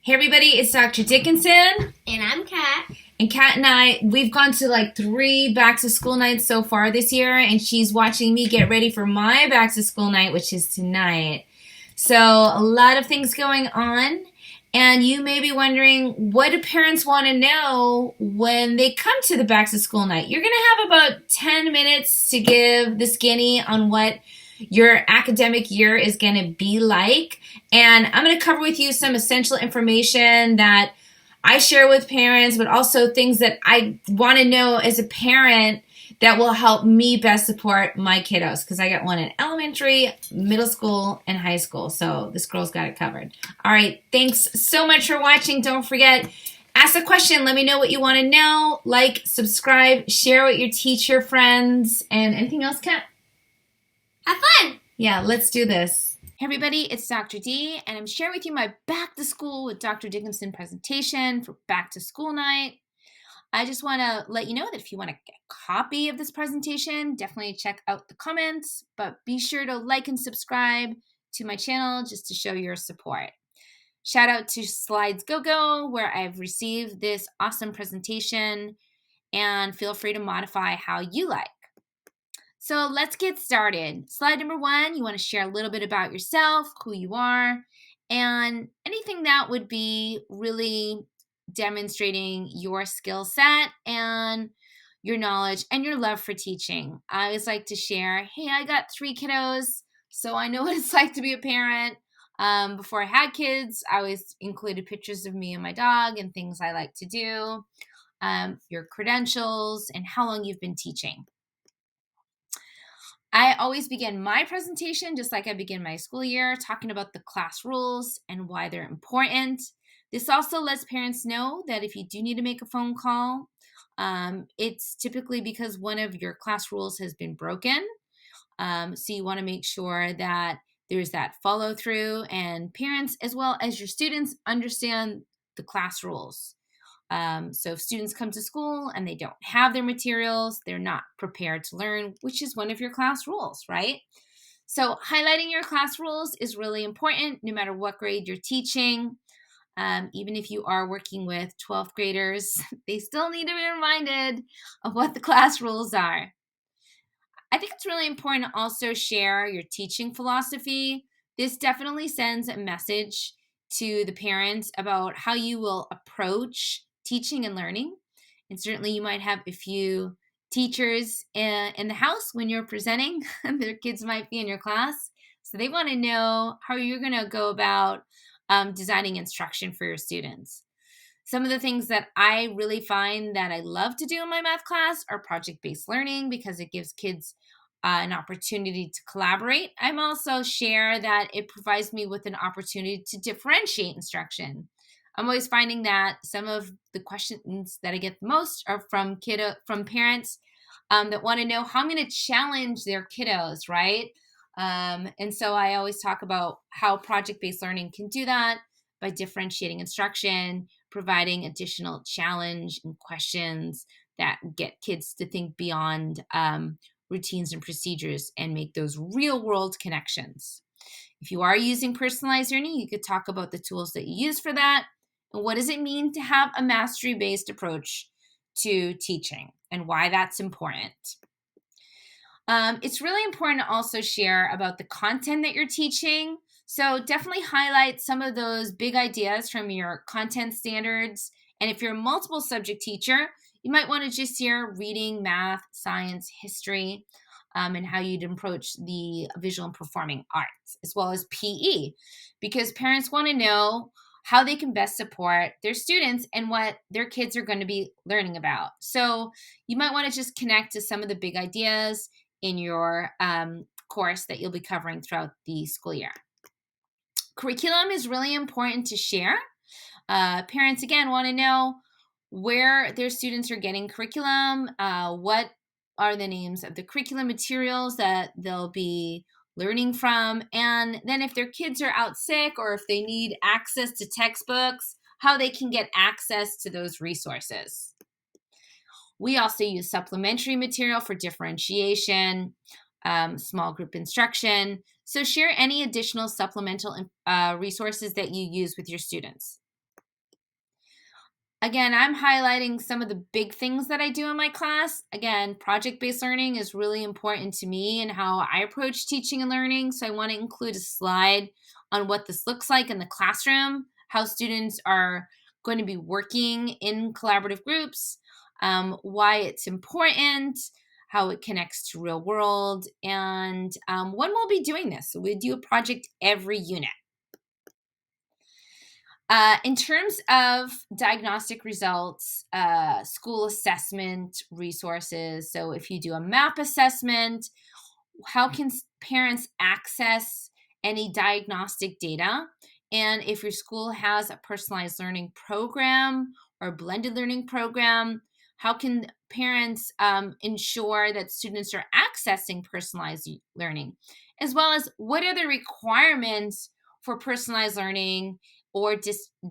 Hey everybody, it's Dr. Dickinson. And I'm Kat. And Kat and I, we've gone to like 3 back to school nights so far this year, and she's watching me get ready for my back to school night, which is tonight. So a lot of things going on, and you may be wondering, what do parents want to know when they come to the back to school night? You're going to have about 10 minutes to give the skinny on what your academic year is going to be like. And I'm going to cover with you some essential information that I share with parents, but also things that I want to know as a parent that will help me best support my kiddos, because I got one in elementary, middle school, and high school. So this girl's got it covered. All right. Thanks so much for watching. Don't forget, ask a question. Let me know what you want to know. Like, subscribe, share with your teacher friends, and anything else, Kat? Have fun! Yeah, let's do this. Hey everybody, it's Dr. D, and I'm sharing with you my Back to School with Dr. Dickinson presentation for Back to School night. I just want to let you know that if you want to get a copy of this presentation, definitely check out the comments, but be sure to like and subscribe to my channel just to show your support. Shout out to Slides Go Go, where I've received this awesome presentation, and feel free to modify how you like. So let's get started. Slide number 1, you want to share a little bit about yourself, who you are, and anything that would be really demonstrating your skill set and your knowledge and your love for teaching. I always like to share, hey, I got 3 kiddos, so I know what it's like to be a parent. Before I had kids, I always included pictures of me and my dog and things I like to do, your credentials, and how long you've been teaching. I always begin my presentation, just like I begin my school year, talking about the class rules and why they're important. This also lets parents know that if you do need to make a phone call, it's typically because one of your class rules has been broken. So you want to make sure that there's that follow through, and parents as well as your students understand the class rules. So if students come to school and they don't have their materials, they're not prepared to learn, which is one of your class rules, right? So highlighting your class rules is really important no matter what grade you're teaching. Even if you are working with 12th graders, they still need to be reminded of what the class rules are. I think it's really important to also share your teaching philosophy. This definitely sends a message to the parents about how you will approach teaching and learning. And certainly you might have a few teachers in the house when you're presenting, and their kids might be in your class. So they want to know how you're going to go about designing instruction for your students. Some of the things that I really find that I love to do in my math class are project-based learning, because it gives kids an opportunity to collaborate. I'm also share that it provides me with an opportunity to differentiate instruction. I'm always finding that some of the questions that I get the most are from parents that want to know how I'm going to challenge their kiddos, right? And so I always talk about how project-based learning can do that by differentiating instruction, providing additional challenge and questions that get kids to think beyond routines and procedures and make those real world connections. If you are using personalized learning, you could talk about the tools that you use for that, and what does it mean to have a mastery-based approach to teaching and why that's important. It's really important to also share about the content that you're teaching. So definitely highlight some of those big ideas from your content standards. And if you're a multiple subject teacher, you might want to just hear reading, math, science, history, and how you'd approach the visual and performing arts, as well as PE, because parents want to know how they can best support their students and what their kids are going to be learning about. So you might want to just connect to some of the big ideas in your course that you'll be covering throughout the school year. Curriculum is really important to share. Parents, again, want to know where their students are getting curriculum, what are the names of the curriculum materials that they'll be learning from, and then if their kids are out sick or if they need access to textbooks, how they can get access to those resources. We also use supplementary material for differentiation, small group instruction. So share any additional supplemental resources that you use with your students. Again, I'm highlighting some of the big things that I do in my class. Again, project-based learning is really important to me and how I approach teaching and learning. So I want to include a slide on what this looks like in the classroom, how students are going to be working in collaborative groups, why it's important, how it connects to real world, and when we'll be doing this. So we do a project every unit. In terms of diagnostic results, school assessment resources, so if you do a MAP assessment, how can parents access any diagnostic data? And if your school has a personalized learning program or blended learning program, how can parents ensure that students are accessing personalized learning? As well as what are the requirements for personalized learning or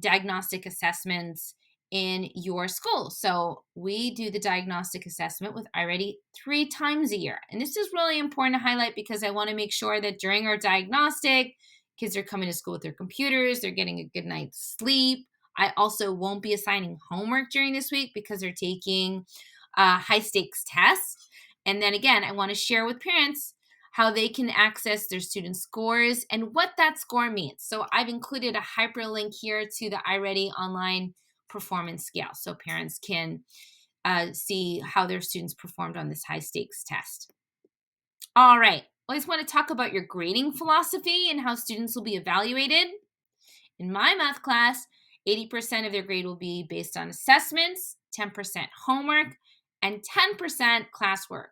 diagnostic assessments in your school? So we do the diagnostic assessment with iReady 3 times a year. And this is really important to highlight because I want to make sure that during our diagnostic, kids are coming to school with their computers, they're getting a good night's sleep. I also won't be assigning homework during this week because they're taking high stakes tests. And then again, I want to share with parents how they can access their student scores and what that score means. So I've included a hyperlink here to the iReady online performance scale so parents can see how their students performed on this high stakes test. All right, I always want to talk about your grading philosophy and how students will be evaluated. In my math class, 80% of their grade will be based on assessments, 10% homework, and 10% classwork.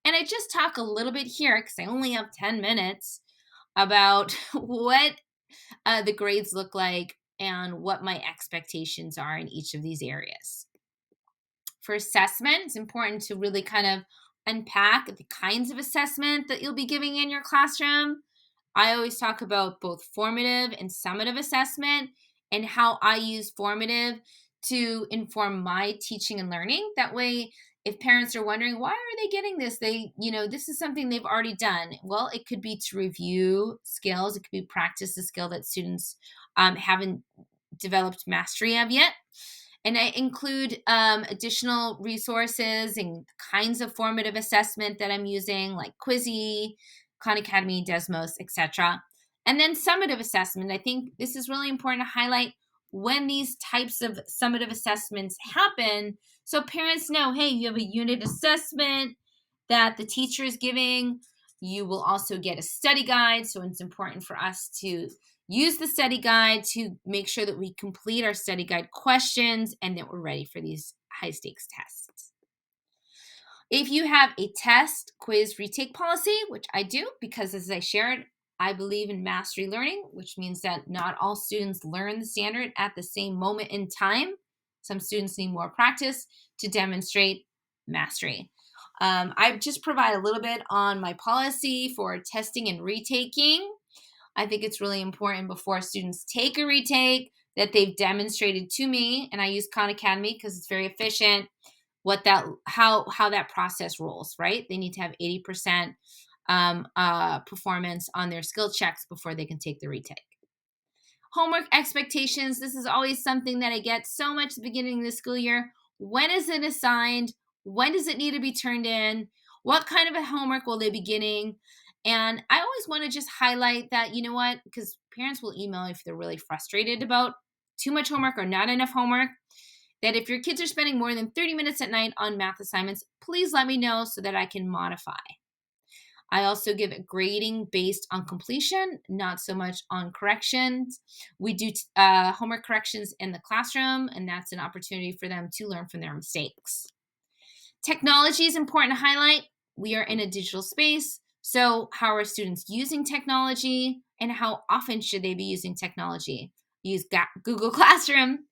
And I just talk a little bit here because I only have 10 minutes about what the grades look like and what my expectations are in each of these areas. For assessment, it's important to really kind of unpack the kinds of assessment that you'll be giving in your classroom. I always talk about both formative and summative assessment and how I use formative to inform my teaching and learning. That way, if parents are wondering, why are they getting this? This is something they've already done. Well, it could be to review skills, it could be practice a skill that students haven't developed mastery of yet. And I include additional resources and kinds of formative assessment that I'm using, like Quizy, Khan Academy, Desmos, etc. And then summative assessment. I think this is really important to highlight when these types of summative assessments happen so parents know, hey, you have a unit assessment that the teacher is giving. You will also get a study guide. So it's important for us to use the study guide to make sure that we complete our study guide questions and that we're ready for these high stakes tests. If you have a test, quiz, retake policy, which I do because as I shared, I believe in mastery learning, which means that not all students learn the standard at the same moment in time. Some students need more practice to demonstrate mastery. I just provide a little bit on my policy for testing and retaking. I think it's really important before students take a retake that they've demonstrated to me, and I use Khan Academy because it's very efficient, how that process rolls, right? They need to have 80% performance on their skill checks before they can take the retake. Homework expectations. This is always something that I get so much at the beginning of the school year. When is it assigned? When does it need to be turned in? What kind of a homework will they be getting? And I always want to just highlight that, you know what, because parents will email if they're really frustrated about too much homework or not enough homework, that if your kids are spending more than 30 minutes at night on math assignments, please let me know so that I can modify. I also give it grading based on completion, not so much on corrections. We do homework corrections in the classroom, and that's an opportunity for them to learn from their mistakes. Technology is important to highlight. We are in a digital space, so how are students using technology, and how often should they be using technology? Use Google Classroom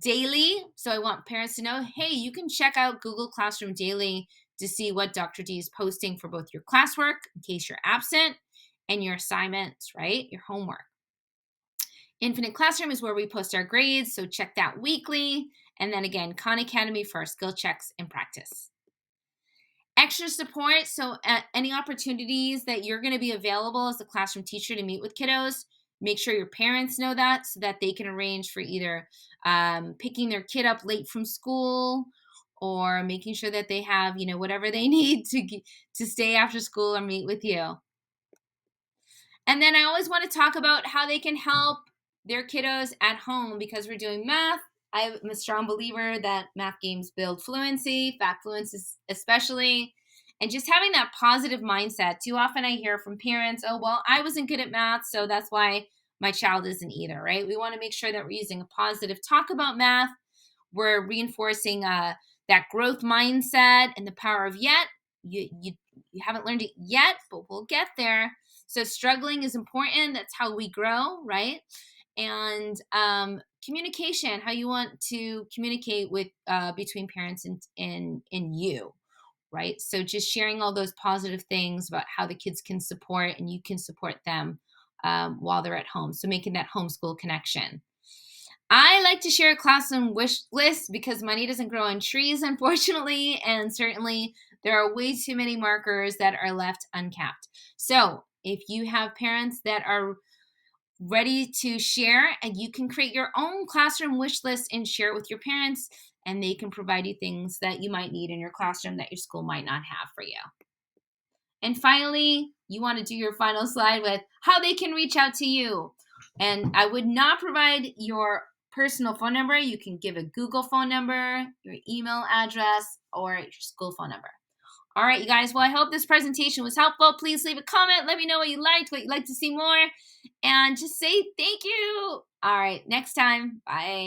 daily. So I want parents to know, hey, you can check out Google Classroom daily to see what Dr. D is posting for both your classwork in case you're absent and your assignments, right? Your homework. Infinite Classroom is where we post our grades, so check that weekly. And then again, Khan Academy for our skill checks and practice. Extra support, so any opportunities that you're going to be available as a classroom teacher to meet with kiddos, Make sure your parents know that so that they can arrange for either picking their kid up late from school or making sure that they have, whatever they need to stay after school or meet with you. And then I always want to talk about how they can help their kiddos at home because we're doing math. I'm a strong believer that math games build fluency, fact fluency especially, and just having that positive mindset. Too often I hear from parents, oh, well, I wasn't good at math, so that's why my child isn't either, right? We want to make sure that we're using a positive talk about math. We're reinforcing that growth mindset and the power of yet. You haven't learned it yet, but we'll get there. So struggling is important. That's how we grow, right? And communication, how you want to communicate with between parents and you, right? So just sharing all those positive things about how the kids can support and you can support them while they're at home. So making that homeschool connection. I like to share a classroom wish list because money doesn't grow on trees, unfortunately, and certainly there are way too many markers that are left uncapped. So if you have parents that are ready to share, and you can create your own classroom wish list and share it with your parents, and they can provide you things that you might need in your classroom that your school might not have for you. And finally, you want to do your final slide with how they can reach out to you. And I would not provide your personal phone number. You can give a Google phone number, your email address, or your school phone number. All right, you guys. Well, I hope this presentation was helpful. Please leave a comment. Let me know what you liked, what you'd like to see more, and just say thank you. All right, next time. Bye.